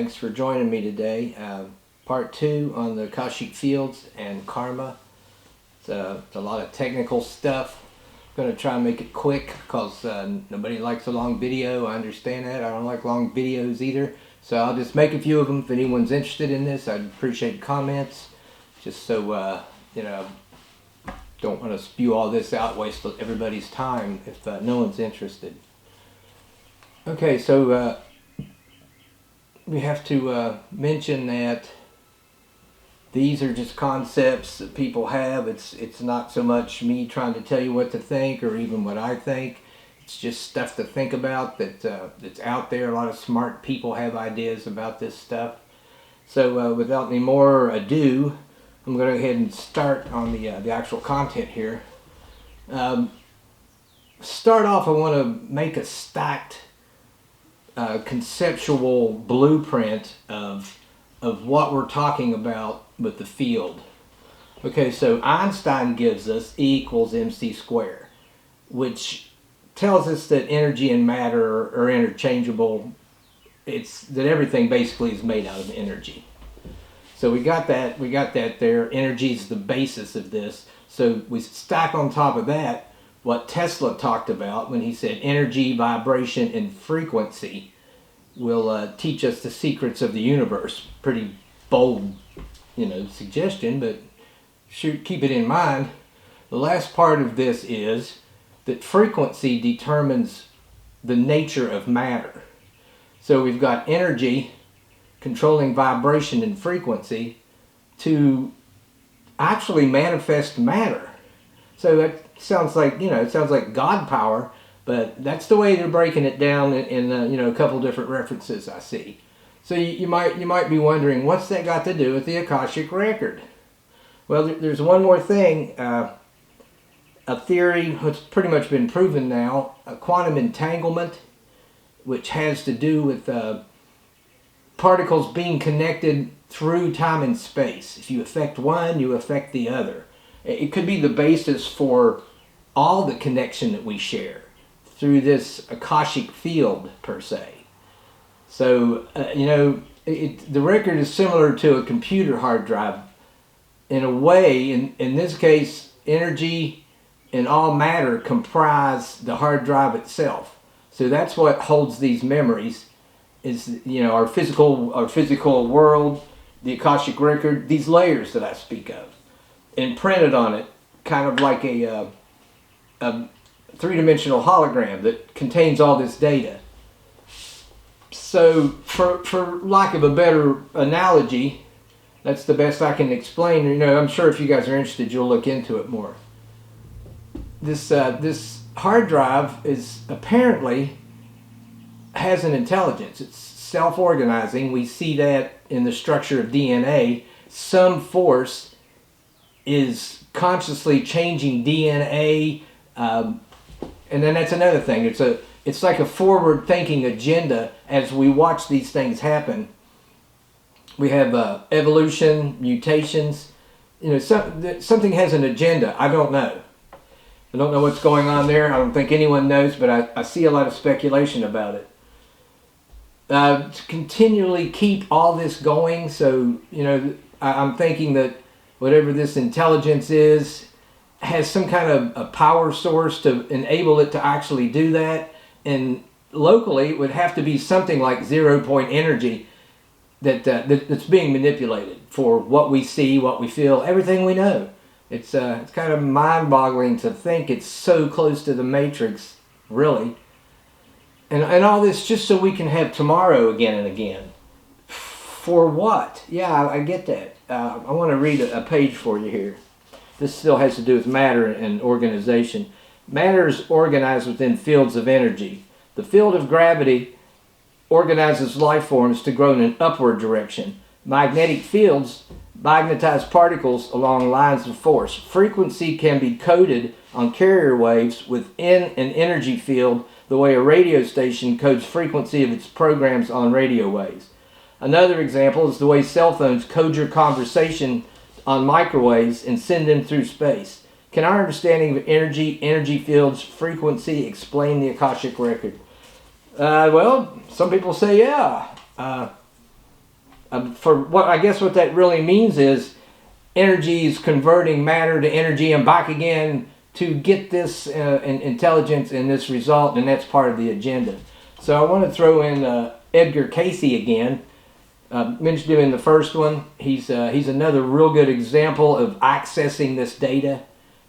Thanks for joining me today. Part 2 on the Akashic Fields and Karma. It's a lot of technical stuff. I'm going to try and make it quick because nobody likes a long video. I understand that. I don't like long videos either. So I'll just make a few of them. If anyone's interested in this, I'd appreciate comments. Just so, don't want to spew all this out, waste everybody's time if no one's interested. Okay, so we have to mention that these are just concepts that people have. It's not so much me trying to tell you what to think or even what I think. It's just stuff to think about that's out there. A lot of smart people have ideas about this stuff. So without any more ado, I'm going to go ahead and start on the actual content here. Start off, I want to make a stacked conceptual blueprint of what we're talking about with the field. Okay, so Einstein gives us E equals mc squared, which tells us that energy and matter are interchangeable. It's that everything basically is made out of energy. So we got that there. Energy is the basis of this. So we stack on top of that what Tesla talked about when he said energy, vibration, and frequency will teach us the secrets of the universe. Pretty bold, suggestion, but keep it in mind. The last part of this is that frequency determines the nature of matter. So we've got energy controlling vibration and frequency to actually manifest matter. So that sounds like, it sounds like God power, but that's the way they're breaking it down in a couple different references I see. So you might be wondering, what's that got to do with the Akashic Record? Well, there's one more thing. A theory that's pretty much been proven now, quantum entanglement, which has to do with particles being connected through time and space. If you affect one, you affect the other. It could be the basis for all the connection that we share through this Akashic field, per se. So, the record is similar to a computer hard drive. In a way, in this case, energy and all matter comprise the hard drive itself. So that's what holds these memories, is our physical world, the Akashic Record, these layers that I speak of, and printed on it, kind of like a three-dimensional hologram that contains all this data. So, for lack of a better analogy, that's the best I can explain. I'm sure if you guys are interested, you'll look into it more. This hard drive apparently has an intelligence. It's self-organizing. We see that in the structure of DNA. Some force is consciously changing DNA, and then that's another thing. It's like a forward-thinking agenda as we watch these things happen. We have evolution, mutations. Something has an agenda. I don't know. I don't know what's going on there. I don't think anyone knows, but I see a lot of speculation about it. To continually keep all this going, so, I'm thinking that whatever this intelligence is has some kind of a power source to enable it to actually do that. And locally, it would have to be something like 0-point energy that's being manipulated for what we see, what we feel, everything we know. It's kind of mind-boggling to think it's so close to the Matrix, really. And all this just so we can have tomorrow again and again. For what? Yeah, I get that. I want to read a page for you here. This still has to do with matter and organization. Matter is organized within fields of energy. The field of gravity organizes life forms to grow in an upward direction. Magnetic fields magnetize particles along lines of force. Frequency can be coded on carrier waves within an energy field the way a radio station codes frequency of its programs on radio waves. Another example is the way cell phones code your conversation on microwaves and send them through space. Can our understanding of energy fields, frequency explain the Akashic Record? Well, some people say yeah. For what I guess what that really means is energy is converting matter to energy and back again to get this intelligence and this result, and that's part of the agenda. So I want to throw in Edgar Casey again. Mentioned him in the first one. He's another real good example of accessing this data.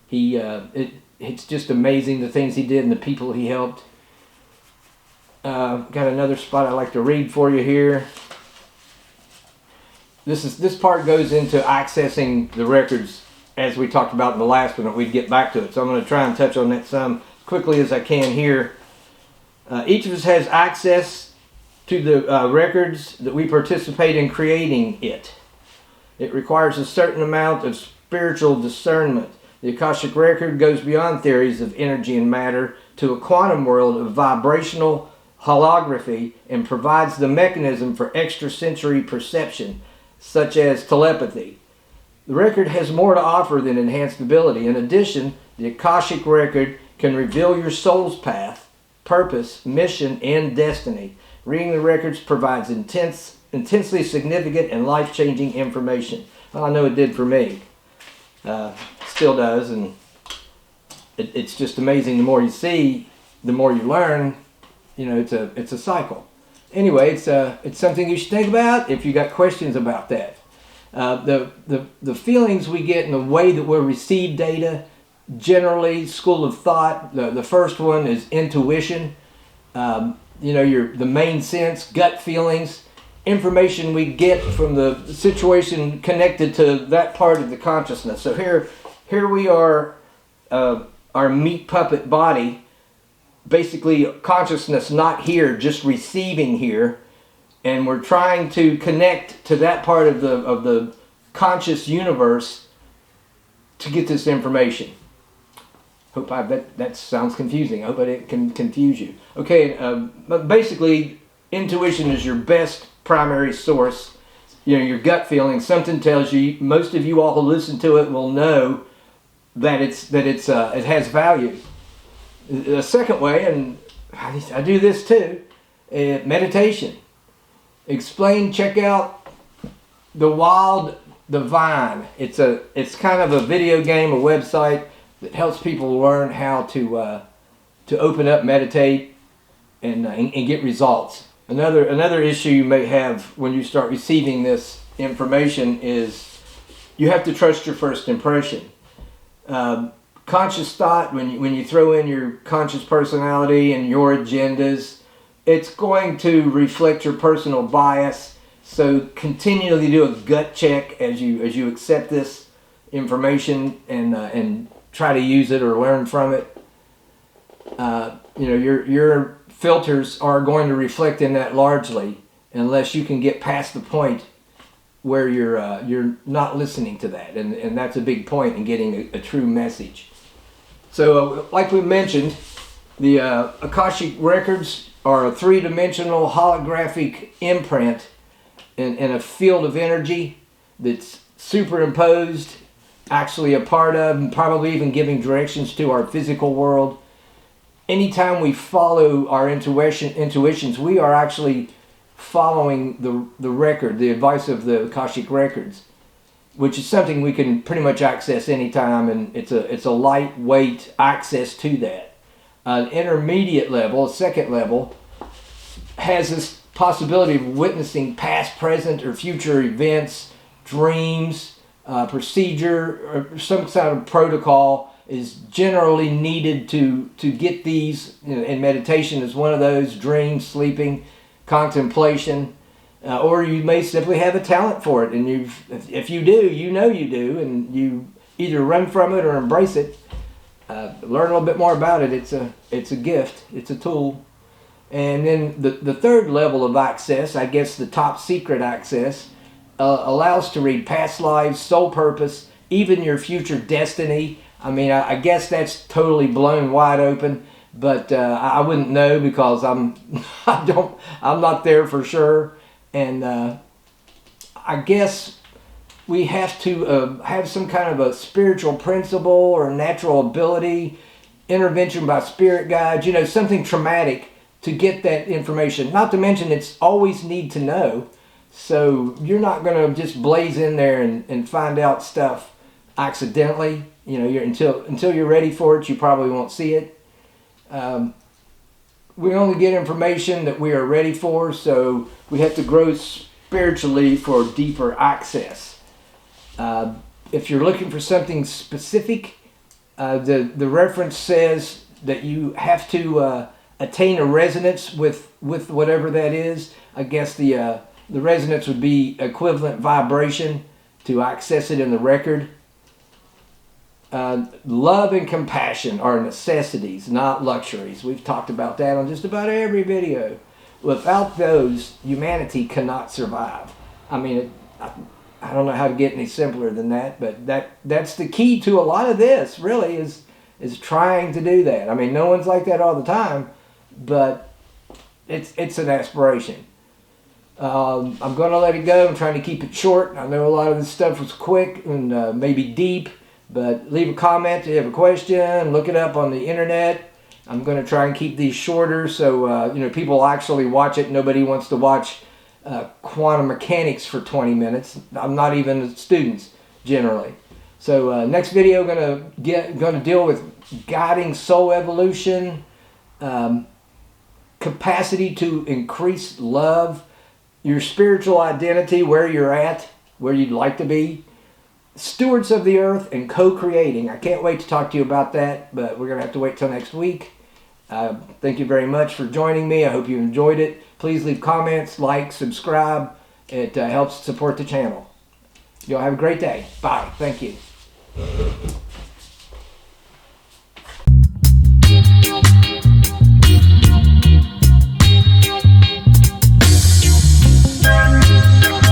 It's just amazing the things he did and the people he helped. Got another spot I'd like to read for you here. This part goes into accessing the records as we talked about in the last one. We'd get back to it, so I'm going to try and touch on that some quickly as I can here. Each of us has access to the records that we participate in creating it. It requires a certain amount of spiritual discernment. The Akashic Record goes beyond theories of energy and matter to a quantum world of vibrational holography and provides the mechanism for extrasensory perception, such as telepathy. The record has more to offer than enhanced ability. In addition, the Akashic Record can reveal your soul's path, purpose, mission, and destiny. Reading the records provides intensely significant and life-changing information. Well, I know it did for me. Still does, and it's just amazing. The more you see, the more you learn. You know, it's a cycle. Anyway, it's something you should think about if you got questions about that. The feelings we get and the way that we receive data, generally, school of thought. The first one is intuition. The main sense, gut feelings, information we get from the situation connected to that part of the consciousness. So here we are, our meat puppet body. Basically, consciousness not here, just receiving here, and we're trying to connect to that part of the conscious universe to get this information. Hope that sounds confusing. I hope I didn't confuse you. Okay, but basically, intuition is your best primary source. You know, your gut feeling. Something tells you. Most of you all who listen to it will know that it has value. The second way, and I do this too, meditation. Check out The Wild Divine. It's kind of a video game, a website that helps people learn how to open up, meditate, and get results. Another issue you may have when you start receiving this information is you have to trust your first impression. Conscious thought, when you throw in your conscious personality and your agendas, it's going to reflect your personal bias. So continually do a gut check as you accept this information and try to use it or learn from it. Your filters are going to reflect in that largely, unless you can get past the point where you're not listening to that, and that's a big point in getting a true message. So, like we mentioned, the Akashic Records are a three-dimensional holographic imprint in a field of energy that's superimposed, actually a part of, and probably even giving directions to our physical world. Anytime we follow our intuitions, we are actually following the record, the advice of the Akashic Records, which is something we can pretty much access anytime, and it's a lightweight access to that. An intermediate level, a second level, has this possibility of witnessing past, present, or future events, dreams, procedure, or some kind of protocol is generally needed to get these, and meditation is one of those, dreams, sleeping, contemplation, or you may simply have a talent for it, and if you do, you know you do, and you either run from it or embrace it. Learn a little bit more about it. It's a gift. It's a tool. And then the third level of access, I guess the top secret access, allows to read past lives, soul purpose, even your future destiny. I mean, I guess that's totally blown wide open, but I wouldn't know because I'm not there for sure. And I guess we have to have some kind of a spiritual principle or natural ability, intervention by spirit guides, something traumatic to get that information. Not to mention it's always need to know. So you're not going to just blaze in there and find out stuff accidentally. You know, until you're ready for it, you probably won't see it. We only get information that we are ready for, so we have to grow spiritually for deeper access. If you're looking for something specific, the reference says that you have to attain a resonance with whatever that is. I guess the resonance would be equivalent vibration to access it in the record. Love and compassion are necessities, not luxuries. We've talked about that on just about every video. Without those, humanity cannot survive. I mean, I don't know how to get any simpler than that, but that's the key to a lot of this, really, is trying to do that. I mean, no one's like that all the time, but it's an aspiration. I'm going to let it go. I'm trying to keep it short. I know a lot of this stuff was quick and maybe deep, but leave a comment if you have a question. Look it up on the internet. I'm going to try and keep these shorter so people actually watch it. Nobody wants to watch quantum mechanics for 20 minutes. I'm not even students generally. So next video, going to deal with guiding soul evolution, capacity to increase love, your spiritual identity, where you're at, where you'd like to be, stewards of the earth, and co-creating. I can't wait to talk to you about that, but we're going to have to wait till next week. Thank you very much for joining me. I hope you enjoyed it. Please leave comments, like, subscribe. It helps support the channel. Y'all have a great day. Bye. Thank you.